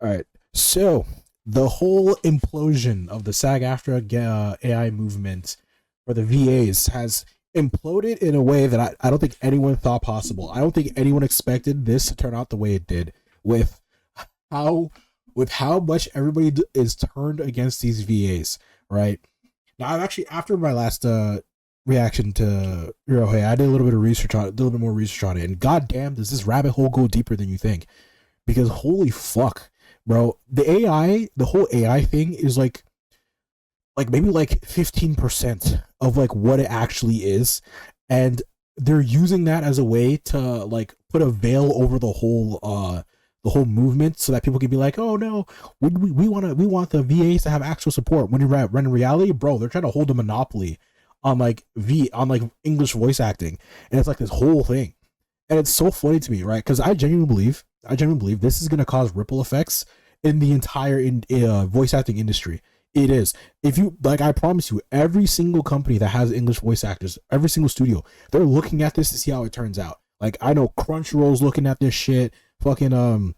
All right. So the whole implosion of the SAG-AFTRA AI movement for the VAs has imploded in a way that I don't think anyone thought possible. I don't think anyone expected this to turn out the way it did with how how much everybody is turned against these VAs, right? Now, I've actually after my last reaction to Hirohei, I did a little bit of research on it, a little bit more research on it, and goddamn, does this rabbit hole go deeper than you think? Because holy fuck, bro, the AI, the whole AI thing is like maybe like 15% of like what it actually is, and they're using that as a way to like put a veil over the whole movement so that people can be like, oh no, we want the VAs to have actual support, when in reality, bro, they're trying to hold a monopoly on like English voice acting, and it's like this whole thing. And it's so funny to me, right? Because I genuinely believe this is going to cause ripple effects in the entire voice acting industry. It is. If you like, I promise you, every single company that has English voice actors, every single studio, they're looking at this to see how it turns out. Like, I know Crunchyroll's looking at this shit. Fucking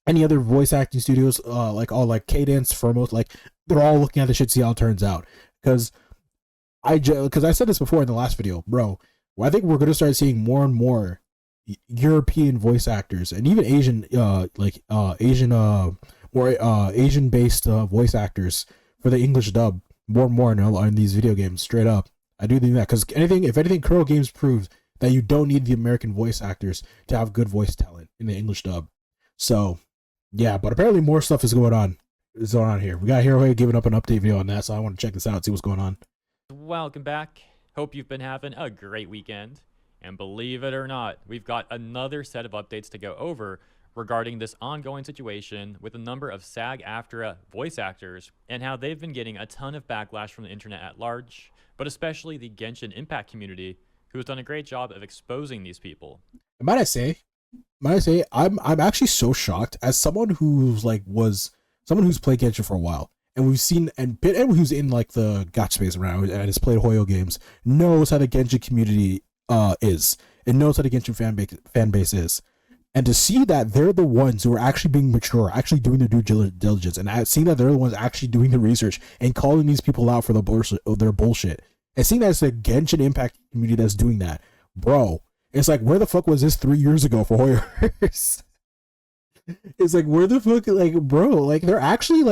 any other voice acting studios, like all like Cadence, Firmos, like they're all looking at the shit to see how it turns out. Because because I said this before in the last video, bro. Well, I think we're gonna start seeing more and more European voice actors and even Asian, Asian, more Asian based voice actors for the English dub more and more in these video games. Straight up, I do think that because if anything, Kuro Games proves that you don't need the American voice actors to have good voice talent in the English dub. So, yeah, but apparently more stuff is going on. Here. We got Hero giving up an update video on that, so I want to check this out, see what's going on. Welcome back. Hope you've been having a great weekend. And believe it or not, we've got another set of updates to go over regarding this ongoing situation with a number of SAG-AFTRA voice actors and how they've been getting a ton of backlash from the internet at large, but especially the Genshin Impact community, who has done a great job of exposing these people. Might I say, I'm actually so shocked as someone someone who's played Genshin for a while, and we've seen and who's in like the gacha space around and has played Hoyo games, knows how the Genshin community is, and knows how the Genshin fan base is. And to see that they're the ones who are actually being mature, actually doing their due diligence, and seeing that they're the ones actually doing the research and calling these people out for their bullshit, and seeing that it's the Genshin Impact community that's doing that, bro. It's like, where the fuck was this 3 years ago for Hoyers? It's like, where the fuck, like, bro, like they're actually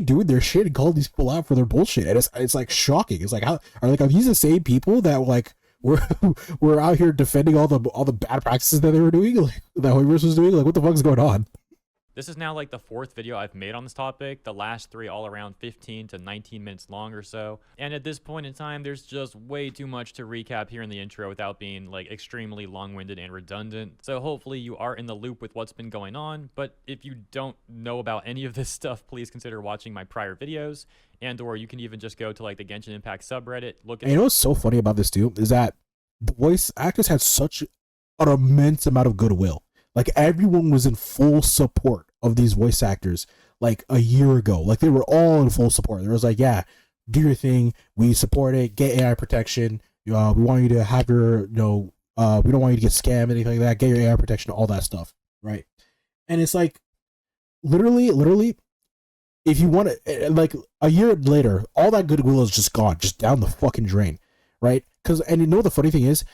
doing their shit and calling these people out for their bullshit, and it's like shocking. It's like, how are these the same people that like were out here defending all the bad practices that they were doing, like, that Hoyers was doing? Like, what the fuck is going on? This is now like the fourth video I've made on this topic, the last three all around 15 to 19 minutes long or so. And at this point in time, there's just way too much to recap here in the intro without being like extremely long-winded and redundant. So hopefully you are in the loop with what's been going on, but if you don't know about any of this stuff, please consider watching my prior videos, and or you can even just go to like the Genshin Impact subreddit, look at— And you know what's so funny about this too is that the voice actors had such an immense amount of goodwill. Like, everyone was in full support of these voice actors like a year ago. Like, they were all in full support. There was like, yeah, do your thing. We support it. Get AI protection. We want you to have your, we don't want you to get scammed, anything like that. Get your AI protection, all that stuff, right? And it's like, literally, if you want to, like, a year later, all that goodwill is just gone, just down the fucking drain, right? Because, and you know, the funny thing is,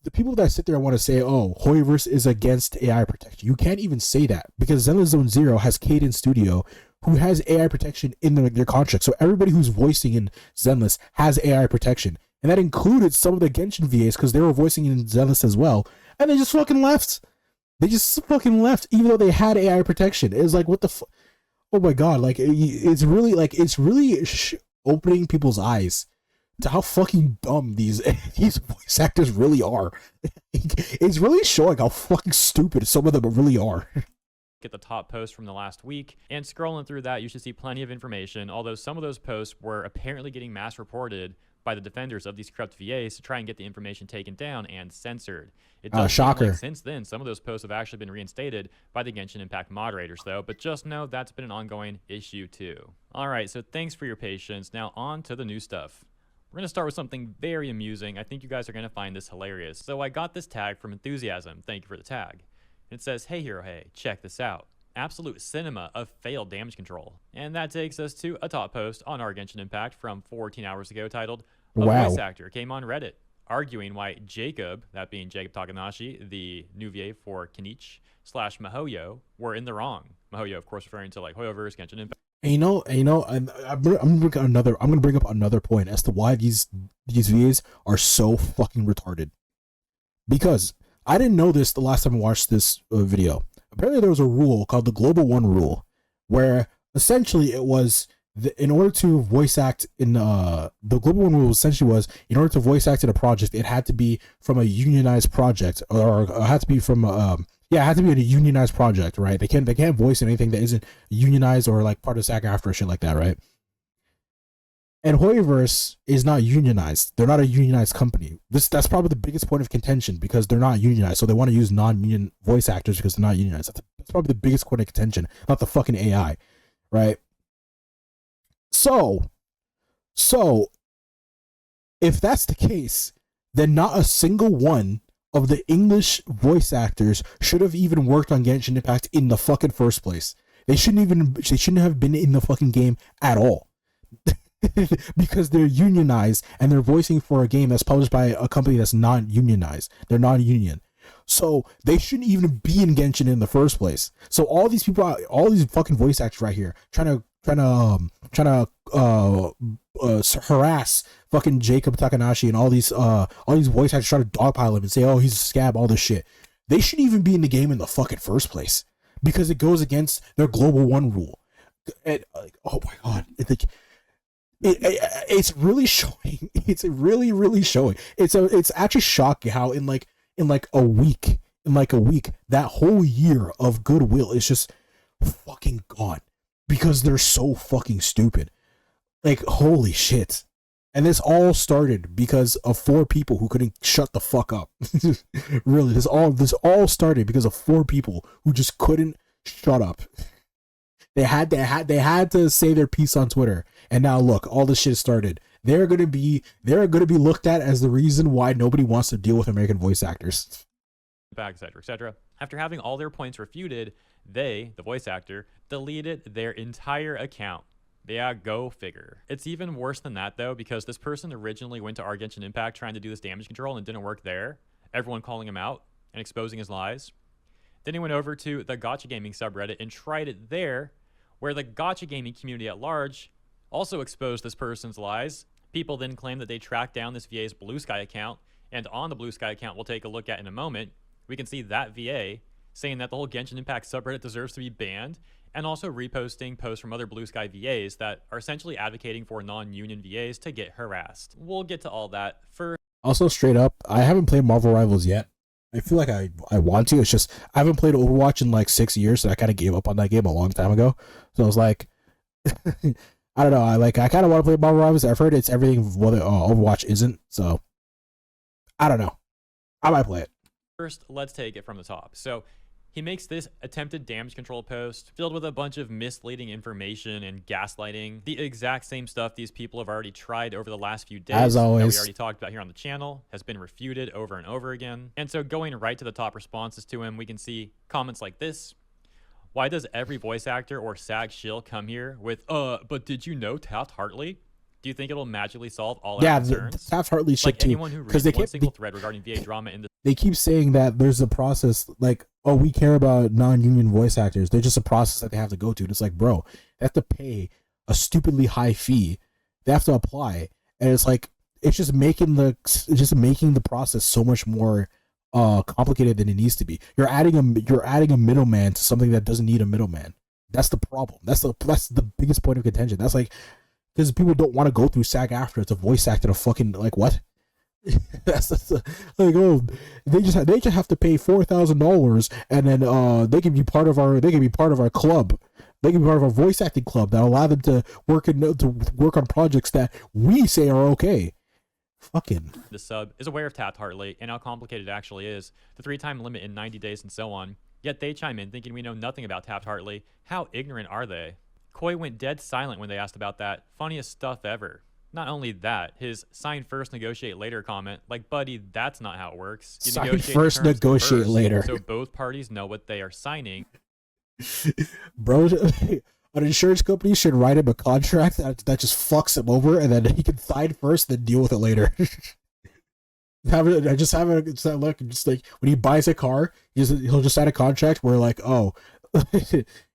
the people that sit there and want to say, oh, Hoyoverse is against AI protection, you can't even say that, because Zenless Zone Zero has Cadence Studio, who has AI protection in their contract. So everybody who's voicing in Zenless has AI protection. And that included some of the Genshin VAs, because they were voicing in Zenless as well. And they just fucking left. They just fucking left, even though they had AI protection. It was like, what the fuck? Oh my god, like, it's really, opening people's eyes to how fucking dumb these voice actors really are. It's really showing how fucking stupid some of them really are. Get the top post from the last week, and scrolling through that, you should see plenty of information, although some of those posts were apparently getting mass reported by the defenders of these corrupt VAs to try and get the information taken down and censored. It does seem Shocker. like since then, some of those posts have actually been reinstated by the Genshin Impact moderators, though, but just know that's been an ongoing issue too. Alright, so thanks for your patience. Now on to the new stuff. We're going to start with something very amusing. I think you guys are going to find this hilarious. So I got this tag from Enthusiasm. Thank you for the tag. And it says, hey Hero, hey, check this out. absolute cinema of failed damage control. And that takes us to a top post on our Genshin Impact from 14 hours ago titled, "A Wow. voice actor came on Reddit arguing why Jacob," that being Jacob Takanashi, the new VA for Kenichi / Mihoyo, were in the wrong. Mihoyo, of course, referring to like Hoyoverse, Genshin Impact. I'm gonna bring up another point as to why these VAs are so fucking retarded. Because I didn't know this the last time I watched this video. Apparently, there was a rule called the Global One rule, where essentially it was in order to voice act in the Global One rule essentially was in order to voice act in a project, it had to be from a unionized project, or it had to be from it had to be in a unionized project, right? They can't voice anything that isn't unionized or like part of SAG-AFTRA or shit like that, right? And Hoyoverse is not unionized. They're not a unionized company. That's probably the biggest point of contention, because they're not unionized. So they want to use non-union voice actors because they're not unionized. That's probably the biggest point of contention, not the fucking AI, right? So if that's the case, then not a single one of the English voice actors should have even worked on Genshin Impact in the fucking first place. They shouldn't have been in the fucking game at all. Because they're unionized and they're voicing for a game that's published by a company that's not unionized. They're non-union. So they shouldn't even be in Genshin in the first place. So all these people, all these fucking voice actors right here, trying to harass fucking Jacob Takanashi and all these voice actors trying to dogpile him and say, oh, he's a scab, all this shit. They shouldn't even be in the game in the fucking first place, because it goes against their Global One rule. And, oh my god, it's really showing. It's really showing. It's actually shocking how in a week, that whole year of goodwill is just fucking gone, because they're so fucking stupid. Like, holy shit. And this all started because of 4 people who couldn't shut the fuck up. Really, this all started because of 4 people who just couldn't shut up. They had to say their piece on Twitter, and now look, all this shit started. They're gonna be looked at as the reason why nobody wants to deal with American voice actors. Etc., etc. After having all their points refuted, they, the voice actor, deleted their entire account. Yeah, go figure. It's even worse than that though, because this person originally went to our Genshin Impact trying to do this damage control and it didn't work there. Everyone calling him out and exposing his lies. Then he went over to the Gacha Gaming subreddit and tried it there, where the Gacha Gaming community at large also exposed this person's lies. People then claimed that they tracked down this VA's Blue Sky account, and on the Blue Sky account we'll take a look at in a moment, we can see that VA saying that the whole Genshin Impact subreddit deserves to be banned, and also reposting posts from other Blue Sky VAs that are essentially advocating for non-union VAs to get harassed. We'll get to all that first. Also, straight up, I haven't played Marvel Rivals yet. I feel like I want to. It's just I haven't played Overwatch in like 6 years, so I kind of gave up on that game a long time ago. So I was like, I don't know. I kind of want to play Marvel Rivals. I've heard it's everything what Overwatch isn't. So I don't know. I might play it. First, let's take it from the top. So he makes this attempted damage control post filled with a bunch of misleading information and gaslighting. The exact same stuff these people have already tried over the last few days. As always. That we already talked about here on the channel has been refuted over and over again. And so going right to the top responses to him, we can see comments like this. Why does every voice actor or SAG shill come here with, but did you know Taft-Hartley? Do you think it'll magically solve all our concerns? Taft-Hartley shit like too. Anyone who reads one single thread regarding VA drama in this. They keep saying that there's a process, like, oh, we care about non-union voice actors. There's just a process that they have to go to. And it's like, bro, they have to pay a stupidly high fee. They have to apply. And it's like, it's just making the process so much more complicated than it needs to be. You're adding a middleman to something that doesn't need a middleman. That's the problem. That's the biggest point of contention. That's like, because people don't want to go through SAG-AFTRA to voice act in a fucking, like, what? that's like, oh, they just have to pay $4,000 and then they can be part of our club. They can be part of our voice acting club that allow them to work on projects that we say are okay. Fucking. The sub is aware of Taft-Hartley and how complicated it actually is, the 3-time limit in 90 days and so on. Yet they chime in thinking we know nothing about Taft-Hartley. How ignorant are they? Koi went dead silent when they asked about that. Funniest stuff ever. Not only that, his sign first, negotiate later comment, like, buddy, that's not how it works. You sign first, negotiate later. So both parties know what they are signing. Bro, an insurance company should write him a contract that just fucks him over, and then he can sign first, then deal with it later. Just like when he buys a car, he'll just sign a contract where like, oh,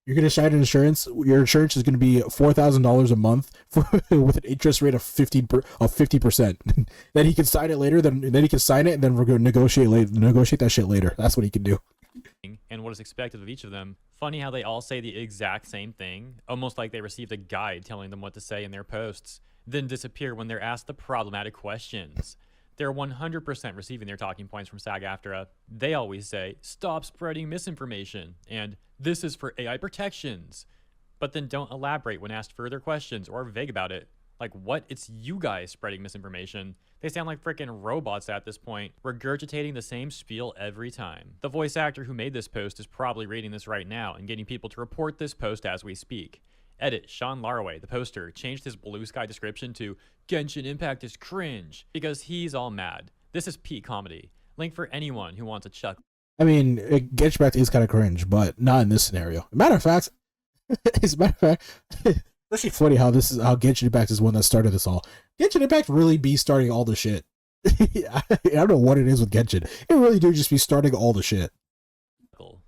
you're gonna sign an insurance. Your insurance is gonna be $4,000 a month with an interest rate of 50%. Then he can sign it later. Then he can sign it, and then we're gonna negotiate that shit later. That's what he can do. And what is expected of each of them. Funny how they all say the exact same thing, almost like they received a guide telling them what to say in their posts, then disappear when they're asked the problematic questions. They're 100% receiving their talking points from SAG-AFTRA. They always say, stop spreading misinformation, and this is for AI protections. But then don't elaborate when asked further questions or are vague about it. Like, what? It's you guys spreading misinformation. They sound like freaking robots at this point, regurgitating the same spiel every time. The voice actor who made this post is probably reading this right now and getting people to report this post as we speak. Edit, Sean Laraway, the poster, changed his blue sky description to Genshin Impact is cringe because he's all mad. This is peak comedy. Link for anyone who wants a chuck. I mean, Genshin Impact is kind of cringe, but not in this scenario. Matter of fact, it's actually funny how Genshin Impact is one that started this all. Genshin Impact really be starting all the shit. I don't know what it is with Genshin. It really do just be starting all the shit.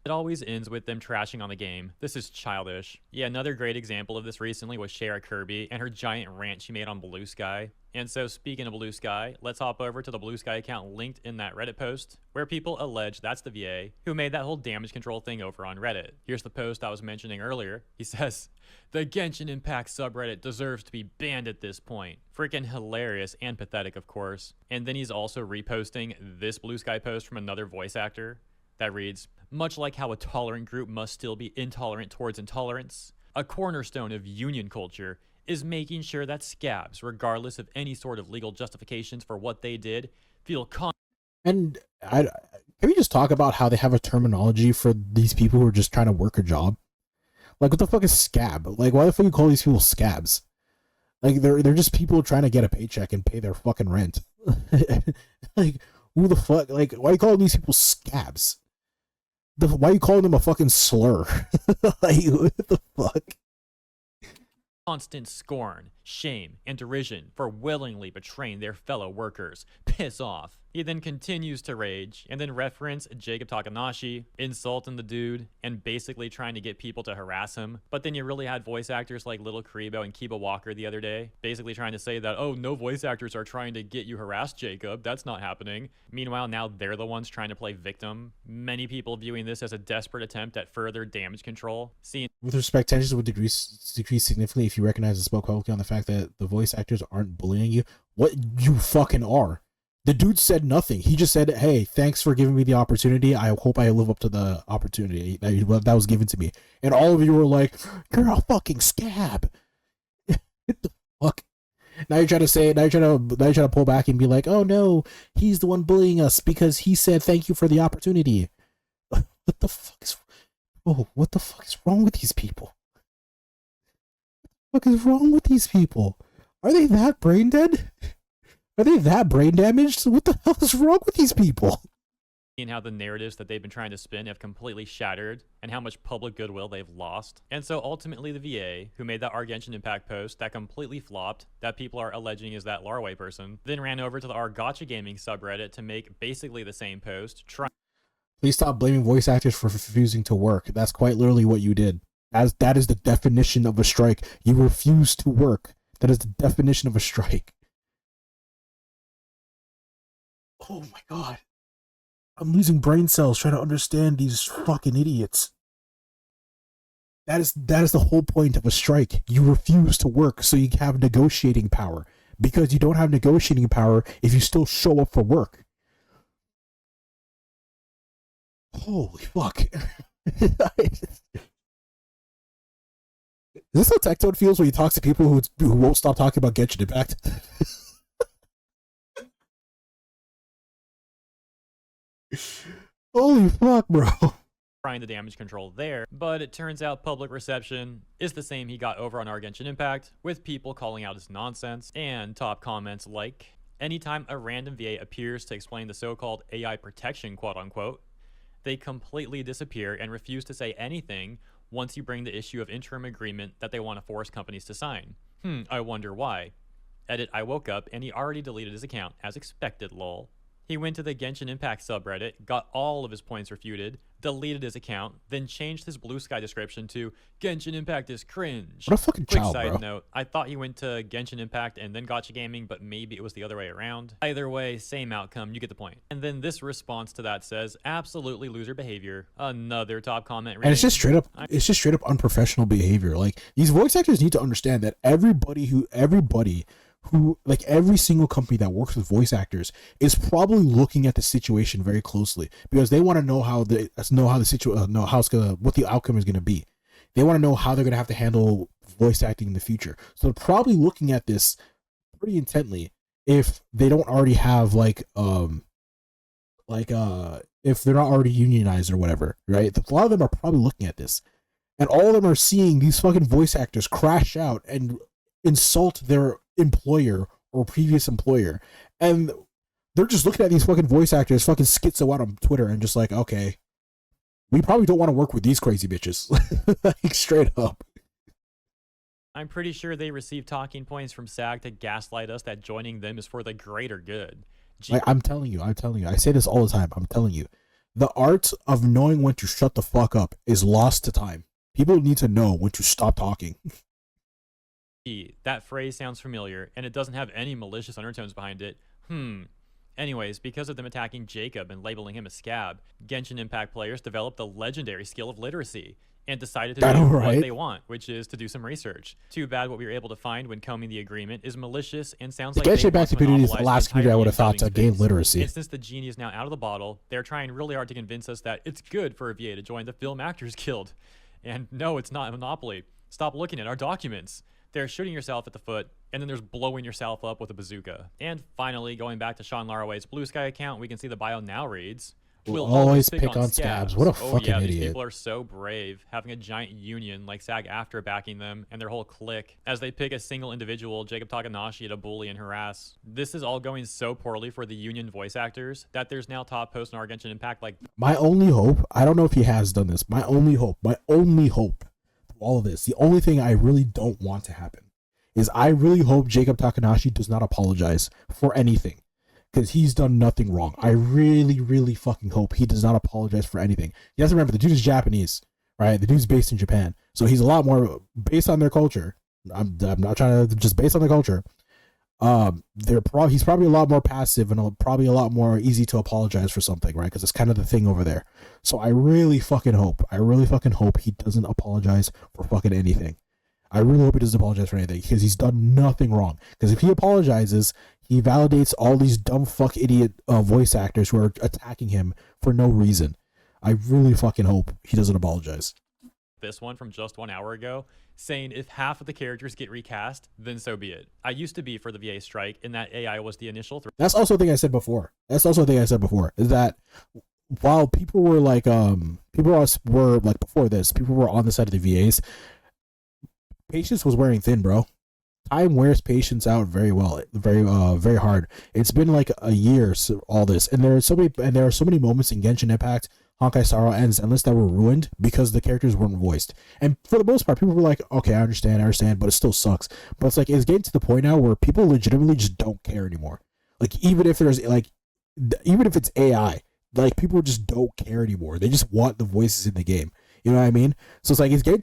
It always ends with them trashing on the game. This is childish. Yeah, another great example of this recently was Shara Kirby and her giant rant she made on Blue Sky. And so speaking of Blue Sky, let's hop over to the Blue Sky account linked in that Reddit post, where people allege that's the VA who made that whole damage control thing over on Reddit. Here's the post I was mentioning earlier. He says, the Genshin Impact subreddit deserves to be banned at this point. Freaking hilarious and pathetic, of course. And then he's also reposting this Blue Sky post from another voice actor that reads, much like how a tolerant group must still be intolerant towards intolerance, a cornerstone of union culture is making sure that scabs, regardless of any sort of legal justifications for what they did, feel And can we just talk about how they have a terminology for these people who are just trying to work a job? Like, what the fuck is scab? Like, why the fuck you call these people scabs? Like, they're just people trying to get a paycheck and pay their fucking rent. Like, who the fuck? Like, why are you calling these people scabs? Why are you calling them a fucking slur? Like, what the fuck? constant scorn, shame, and derision for willingly betraying their fellow workers. Piss off. He then continues to rage and then reference Jacob Takanashi, insulting the dude, and basically trying to get people to harass him. But then you really had voice actors like Little Karibo and Kiba Walker the other day, basically trying to say that, oh, no voice actors are trying to get you harassed, Jacob. That's not happening. Meanwhile, now they're the ones trying to play victim. Many people viewing this as a desperate attempt at further damage control. With respect, tensions would decrease significantly if you recognize and spoke publicly on the fact that the voice actors aren't bullying you. What you fucking are. The dude said nothing. He just said, hey, thanks for giving me the opportunity. I hope I live up to the opportunity that was given to me. And all of you were like, you're a fucking scab. What the fuck? Now you're trying to pull back and be like, oh no, he's the one bullying us because he said thank you for the opportunity. What the fuck is wrong with these people? What the fuck is wrong with these people? Are they that brain dead? Are they that brain damaged? What the hell is wrong with these people? And how the narratives that they've been trying to spin have completely shattered and how much public goodwill they've lost. And so ultimately the VA, who made that Genshin Impact post that completely flopped, that people are alleging is that Laraway person, then ran over to the Gacha Gaming subreddit to make basically the same post. Please stop blaming voice actors for refusing to work. That's quite literally what you did. As that is the definition of a strike. You refuse to work. That is the definition of a strike. Oh my god. I'm losing brain cells trying to understand these fucking idiots. That is the whole point of a strike. You refuse to work so you have negotiating power. Because you don't have negotiating power if you still show up for work. Holy fuck. Is this how Tectone feels when he talks to people who won't stop talking about Genshin Impact? Holy fuck, bro. Trying the damage control there, but it turns out public reception is the same he got over on Genshin Impact, with people calling out his nonsense, and top comments like, anytime a random VA appears to explain the so-called AI protection quote-unquote, they completely disappear and refuse to say anything once you bring the issue of interim agreement that they want to force companies to sign. I wonder why. Edit, I woke up and he already deleted his account, as expected, lol. He went to the Genshin Impact subreddit, got all of his points refuted, deleted his account, then changed his Blue Sky description to Genshin Impact is cringe. What a fucking Quick child, side bro. note, I thought he went to Genshin Impact and then Gacha Gaming, but maybe it was the other way around. Either way, same outcome, you get the point. And then this response to that says, absolutely loser behavior. Another top comment reading. And it's just straight up unprofessional behavior. Like, these voice actors need to understand that everybody who like every single company that works with voice actors is probably looking at the situation very closely, because they want to know how the situation what the outcome is gonna be. They want to know how they're gonna have to handle voice acting in the future. So they're probably looking at this pretty intently if they don't already have if they're not already unionized or whatever, right? A lot of them are probably looking at this, and all of them are seeing these fucking voice actors crash out and insult their employer or previous employer, and they're just looking at these fucking voice actors fucking schizo out on Twitter and just like, okay, we probably don't want to work with these crazy bitches. Like, straight up. I'm pretty sure they receive talking points from SAG to gaslight us that joining them is for the greater good. Like, I'm telling you, I say this all the time. I'm telling you, the art of knowing when to shut the fuck up is lost to time. People need to know when to stop talking. That phrase sounds familiar, and it doesn't have any malicious undertones behind it. Anyways, because of them attacking Jacob and labeling him a scab, Genshin Impact players developed the legendary skill of literacy and decided to do what they want, which is to do some research. Too bad what we were able to find when combing the agreement is malicious and sounds like Genshin Impact community is the last community I would have thought to gain literacy. And since the genie is now out of the bottle, they're trying really hard to convince us that it's good for a VA to join the Film Actors Guild. And no, it's not a monopoly. Stop looking at our documents. There's shooting yourself at the foot, and then there's blowing yourself up with a bazooka. And finally, going back to Sean Laraway's Blue Sky account, we can see the bio now reads, We'll always pick on scabs. What a fucking idiot. These people are so brave, having a giant union like SAG-AFTRA backing them and their whole clique as they pick a single individual, Jacob Takanashi, to bully and harass. This is all going so poorly for the union voice actors that there's now top posts on our Genshin Impact like... My only hope, I don't know if he has done this, my only hope through all of this, the only thing I really don't want to happen is I really hope Jacob Takanashi does not apologize for anything, because he's done nothing wrong. I really, really fucking hope he does not apologize for anything. You have to remember, the dude is Japanese, right? The dude's based in Japan, so he's a lot more based on their culture. I'm not trying to just based on the culture. He's probably a lot more passive and probably a lot more easy to apologize for something, right? Because it's kind of the thing over there. So I really fucking hope he doesn't apologize for fucking anything. I really hope he doesn't apologize for anything, because he's done nothing wrong. Because if he apologizes, he validates all these dumb fuck idiot voice actors who are attacking him for no reason. I really fucking hope he doesn't apologize. This one from just 1 hour ago, saying if half of the characters get recast, then so be it. I used to be for the VA strike in that AI was the initial threat. That's also a thing I said before. Is that while people were like, before this, people were on the side of the VAs, patience was wearing thin, bro. Time wears patience out very well, very hard. It's been like a year, all this, and there are so many moments in Genshin Impact, Honkai Star Rail, and Zenless that were ruined because the characters weren't voiced. And for the most part, people were like, okay, I understand, but it still sucks. But it's like, it's getting to the point now where people legitimately just don't care anymore. Like, even if it's AI, like, people just don't care anymore. They just want the voices in the game. You know what I mean? So it's like, it was getting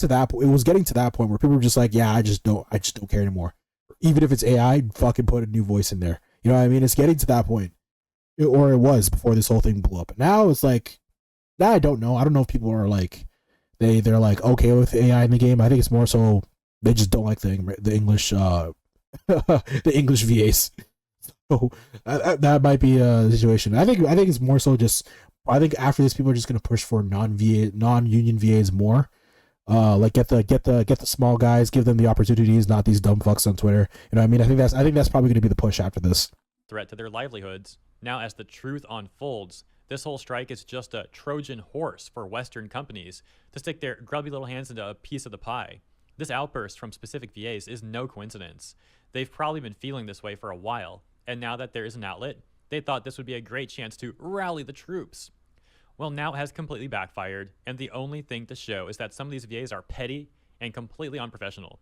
to that point where people were just like, yeah, I just don't care anymore. Even if it's AI, fucking put a new voice in there. You know what I mean? It's getting to that point. Or it was before this whole thing blew up. Now it's like, I don't know. I don't know if people are like, they're like okay with AI in the game. I think it's more so they just don't like the English the English VAs. So that might be a situation. I think it's more so just, I think after this, people are just gonna push for non-union VAs more. Like get the small guys, give them the opportunities, not these dumb fucks on Twitter. You know what I mean? I think that's probably gonna be the push after this. Threat to their livelihoods. Now, as the truth unfolds, this whole strike is just a Trojan horse for Western companies to stick their grubby little hands into a piece of the pie. This outburst from specific VAs is no coincidence. They've probably been feeling this way for a while, and now that there is an outlet, they thought this would be a great chance to rally the troops. Well, now it has completely backfired, and the only thing to show is that some of these VAs are petty and completely unprofessional.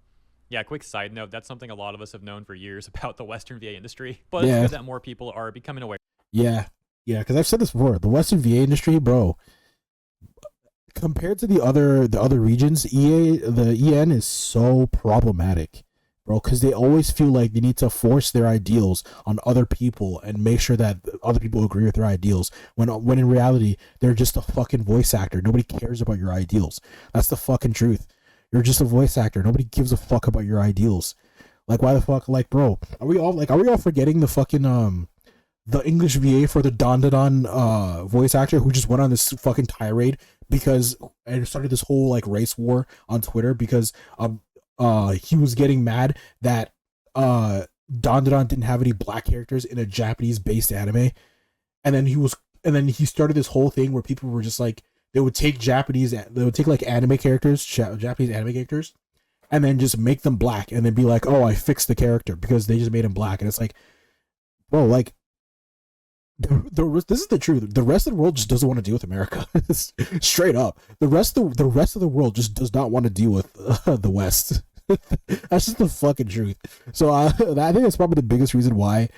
Yeah, quick side note, that's something a lot of us have known for years about the Western VA industry, but it's Yeah, good that more people are becoming aware. yeah, yeah. Because I've said this before. The Western VA industry, bro, compared to the other regions, the EN is so problematic, bro, because they always feel like they need to force their ideals on other people and make sure that other people agree with their ideals. When in reality, they're just a fucking voice actor. Nobody cares about your ideals. That's the fucking truth. You're just a voice actor. Nobody gives a fuck about your ideals. Like, why the fuck? Like, bro, are we all forgetting the fucking the English VA for the Don voice actor who just went on this fucking tirade because and started this whole like race war on Twitter because he was getting mad that Don didn't have any black characters in a Japanese based anime, and then he started this whole thing where people were just like they would take like anime characters, Japanese anime characters, and then just make them black and then be like, oh, I fixed the character because they just made him black. And it's like, bro, like this is the truth. The rest of the world just doesn't want to deal with America. Straight up, the rest of the world just does not want to deal with the West. That's just the fucking truth. So I think that's probably the biggest reason why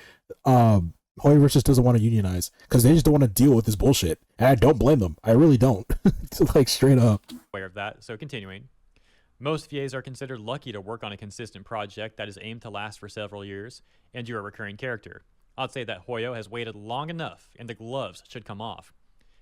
Hoyoverse just doesn't want to unionize, because they just don't want to deal with this bullshit, and I don't blame them. I really don't. Like, straight up. Aware of that. So continuing. Most VAs are considered lucky to work on a consistent project that is aimed to last for several years, and you're a recurring character. I'd say that Hoyo has waited long enough, and the gloves should come off.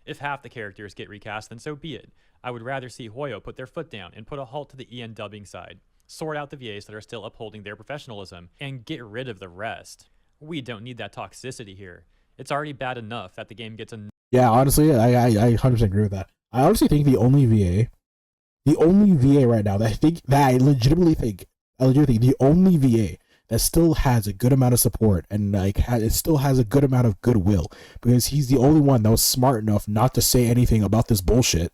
If half the characters get recast, then so be it. I would rather see Hoyo put their foot down and put a halt to the EN dubbing side, sort out the VAs that are still upholding their professionalism, and get rid of the rest. We don't need that toxicity here. It's already bad enough that the game gets a... Yeah, honestly, I 100% agree with that. I honestly think the only VA right now that I legitimately think the only VA that still has a good amount of support and like it still has a good amount of goodwill, because he's the only one that was smart enough not to say anything about this bullshit.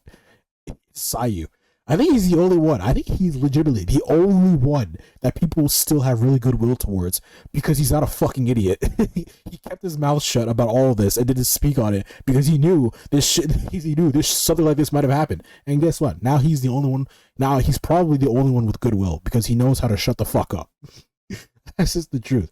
Sayu. I think he's the only one. I think he's legitimately the only one that people still have really goodwill towards, because he's not a fucking idiot. He kept his mouth shut about all of this and didn't speak on it because he knew this shit. He knew this something like this might have happened. And guess what? Now he's the only one. Now he's probably the only one with goodwill because he knows how to shut the fuck up. That's just the truth.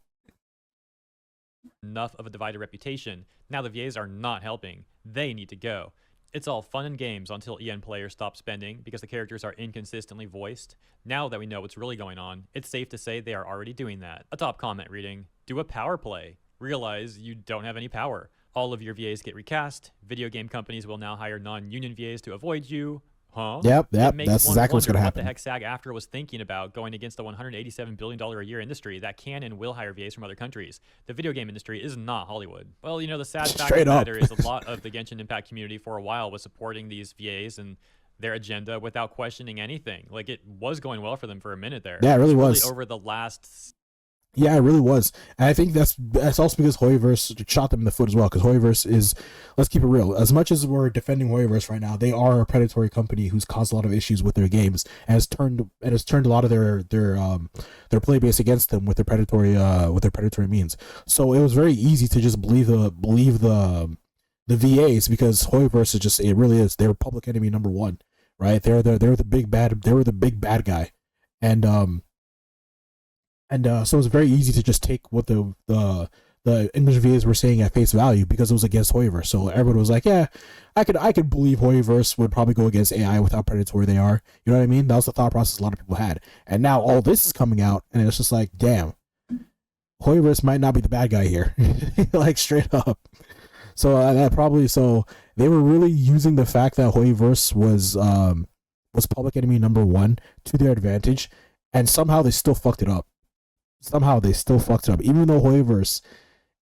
Enough of a divided reputation. Now the VAs are not helping. They need to go. It's all fun and games until EN players stop spending because the characters are inconsistently voiced. Now that we know what's really going on, it's safe to say they are already doing that. A top comment reading, do a power play. Realize you don't have any power. All of your VAs get recast. Video game companies will now hire non-union VAs to avoid you. Huh? Yep, that's exactly what's going to happen. What the heck SAG-AFTRA was thinking about going against the $187 billion a year industry that can and will hire VAs from other countries. The video game industry is not Hollywood. Well, the sad fact of the matter is a lot of the Genshin Impact community for a while was supporting these VAs and their agenda without questioning anything. Like, it was going well for them for a minute there. Yeah, it really was. Over the last... Yeah, it really was. And I think that's also because Hoyoverse shot them in the foot as well, because Hoyoverse is, let's keep it real, as much as we're defending Hoyoverse right now, they are a predatory company who's caused a lot of issues with their games and has turned a lot of their play base against them with their predatory means. So it was very easy to just believe the VAs, because Hoyoverse is just, it really is, they're public enemy number one, right? They were the big bad guy. And so it's very easy to just take what the English VAs were saying at face value because it was against Hoyoverse. So everyone was like, yeah, I could believe Hoyoverse would probably go against AI with how predatory they are. You know what I mean? That was the thought process a lot of people had. And now all this is coming out, and it's just like, damn, Hoyoverse might not be the bad guy here. Like, straight up. So so they were really using the fact that Hoyoverse was public enemy number one to their advantage, and somehow they still fucked it up. Even though Hoyoverse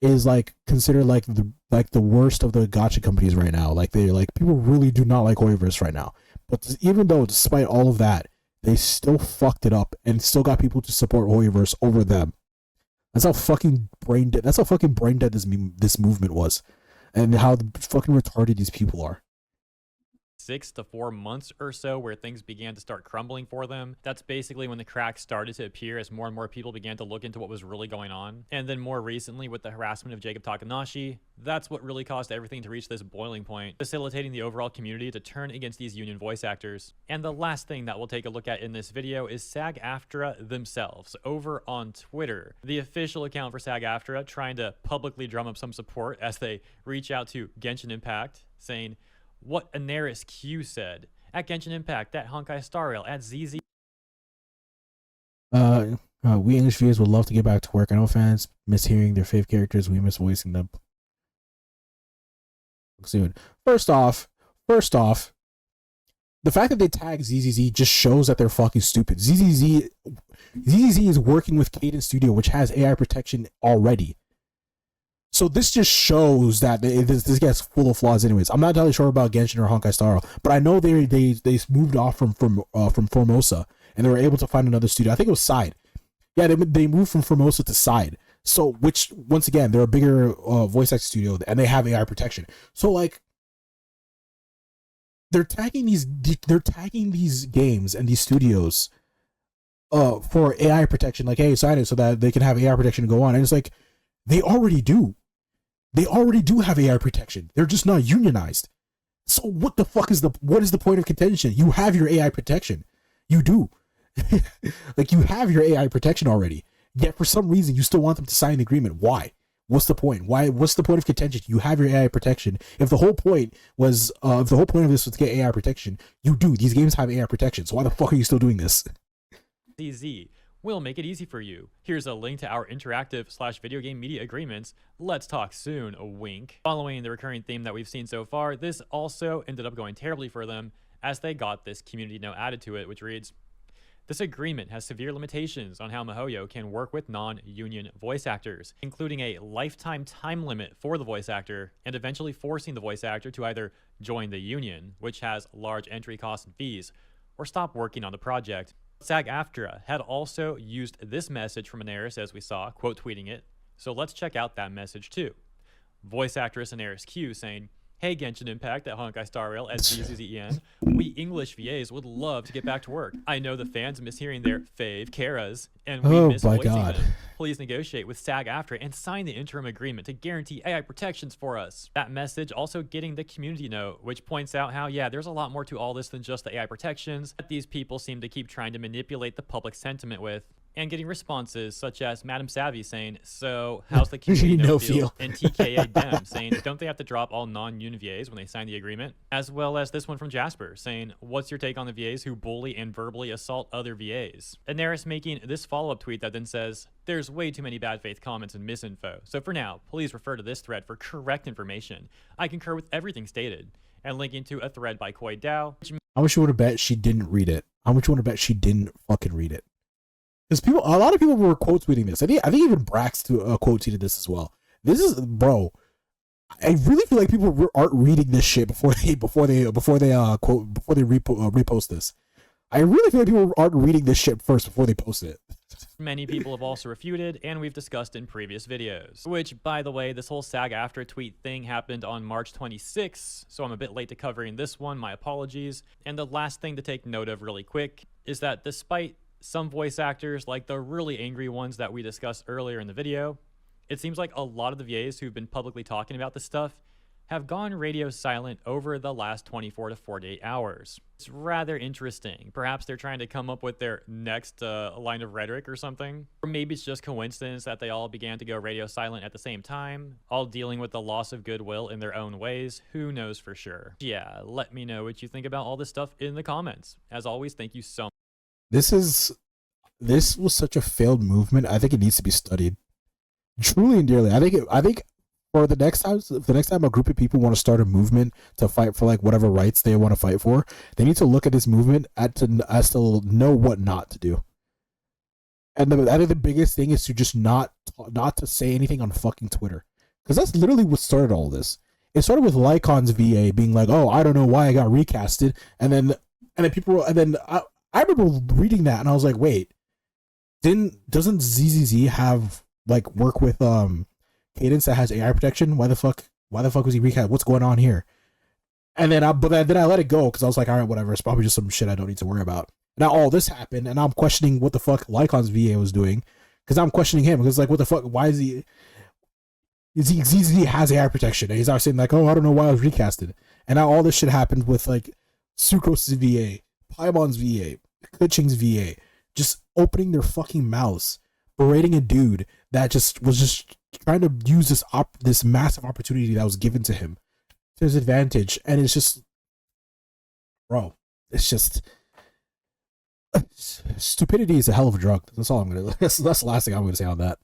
is like considered like the worst of the gacha companies right now. Like, people really do not like Hoyoverse right now. But even though, despite all of that, they still fucked it up and still got people to support Hoyoverse over them. That's how fucking brain dead this movement was, and how fucking retarded these people are. 6 to 4 months or so where things began to start crumbling for them. That's basically when the cracks started to appear as more and more people began to look into what was really going on. And then more recently with the harassment of Jacob Takanashi, that's what really caused everything to reach this boiling point, facilitating the overall community to turn against these union voice actors. And the last thing that we'll take a look at in this video is SAG-AFTRA themselves over on Twitter. The official account for SAG-AFTRA trying to publicly drum up some support as they reach out to Genshin Impact, saying what Anaris Q said at Genshin Impact, at Honkai Star Rail, at ZZ. We English viewers would love to get back to work. I know fans miss hearing their fave characters. We miss voicing them. Soon. First off, the fact that they tag ZZZ just shows that they're fucking stupid. ZZZ is working with Cadence Studio, which has AI protection already. So this just shows that this guy's full of flaws anyways. I'm not entirely sure about Genshin or Honkai Star Rail, but I know they moved off from Formosa and they were able to find another studio. I think it was Side. Yeah, they moved from Formosa to Side. So which once again, they're a bigger voice acting studio and they have AI protection. So like they're tagging these games and these studios for AI protection, like, hey, sign it so that they can have AI protection to go on. And it's like they already do. They already do have AI protection. They're just not unionized. So what the fuck is the point of contention? You have your AI protection. You do. Like you have your AI protection already. Yet for some reason you still want them to sign the agreement. Why? What's the point? What's the point of contention? You have your AI protection. If the whole point of this was to get AI protection, you do. These games have AI protection. So why the fuck are you still doing this? ZZ. We'll make it easy for you. Here's a link to our interactive/video game media agreements. Let's talk soon, a wink. Following the recurring theme that we've seen so far, this also ended up going terribly for them as they got this community note added to it, which reads, this agreement has severe limitations on how MiHoYo can work with non-union voice actors, including a lifetime time limit for the voice actor and eventually forcing the voice actor to either join the union, which has large entry costs and fees, or stop working on the project. SAG-AFTRA had also used this message from Anaris as we saw, quote tweeting it, so let's check out that message too. Voice actress Anaris Q saying, hey Genshin Impact at Honkai Star Rail at ZZZEN, we English VAs would love to get back to work. I know the fans miss hearing their fave Karas, and we miss voicing them. Please negotiate with SAG-AFTRA and sign the interim agreement to guarantee AI protections for us. That message also getting the community note, which points out how, yeah, there's a lot more to all this than just the AI protections that these people seem to keep trying to manipulate the public sentiment with. And getting responses such as Madam Savvy saying, so how's the community no feel? And TKA Dem saying, don't they have to drop all non-union VAs when they sign the agreement? As well as this one from Jasper saying, what's your take on the VAs who bully and verbally assault other VAs? Anaris making this follow-up tweet that then says, there's way too many bad faith comments and misinfo. So for now, please refer to this thread for correct information. I concur with everything stated. And linking to a thread by Koi Dao. How much you want to bet she didn't read it? How much you want to bet she didn't fucking read it? Because a lot of people were quote tweeting this. I think even Brax quote tweeted this as well. This is, bro. I really feel like people aren't reading this shit before they repost this. I really feel like people aren't reading this shit first before they post it. Many people have also refuted, and we've discussed in previous videos. Which, by the way, this whole SAG-AFTRA tweet thing happened on March 26th, so I'm a bit late to covering this one. My apologies. And the last thing to take note of really quick is that despite some voice actors, like the really angry ones that we discussed earlier in the video, it seems like a lot of the VAs who've been publicly talking about this stuff have gone radio silent over the last 24 to 48 hours. It's rather interesting. Perhaps they're trying to come up with their next line of rhetoric or something. Or maybe it's just coincidence that they all began to go radio silent at the same time, all dealing with the loss of goodwill in their own ways. Who knows for sure? Yeah, let me know what you think about all this stuff in the comments. As always, thank you so much. This was such a failed movement. I think it needs to be studied truly and dearly. I think for the next time a group of people want to start a movement to fight for like whatever rights they want to fight for, they need to look at this movement as to know what not to do. And I think the biggest thing is to just not to say anything on fucking Twitter, because that's literally what started all this. It started with Lycon's VA being like, "Oh, I don't know why I got recasted," and then I remember reading that and I was like, wait, doesn't ZZZ have like work with Cadence that has AI protection? Why the fuck was he recast? What's going on here? And then then I let it go because I was like, all right, whatever. It's probably just some shit I don't need to worry about. Now all this happened, and I'm questioning what the fuck Lycon's VA was doing, because I'm questioning him because like, what the fuck? Why is he? He has AI protection, and he's now saying like, oh, I don't know why I was recasted. And now all this shit happened with like Sucrose's VA, Paimon's VA, Kuching's VA, just opening their fucking mouths, berating a dude that just was just trying to use this massive opportunity that was given to him to his advantage. And it's just, bro, it's just, stupidity is a hell of a drug. That's all I'm gonna. That's the last thing I'm gonna say on that.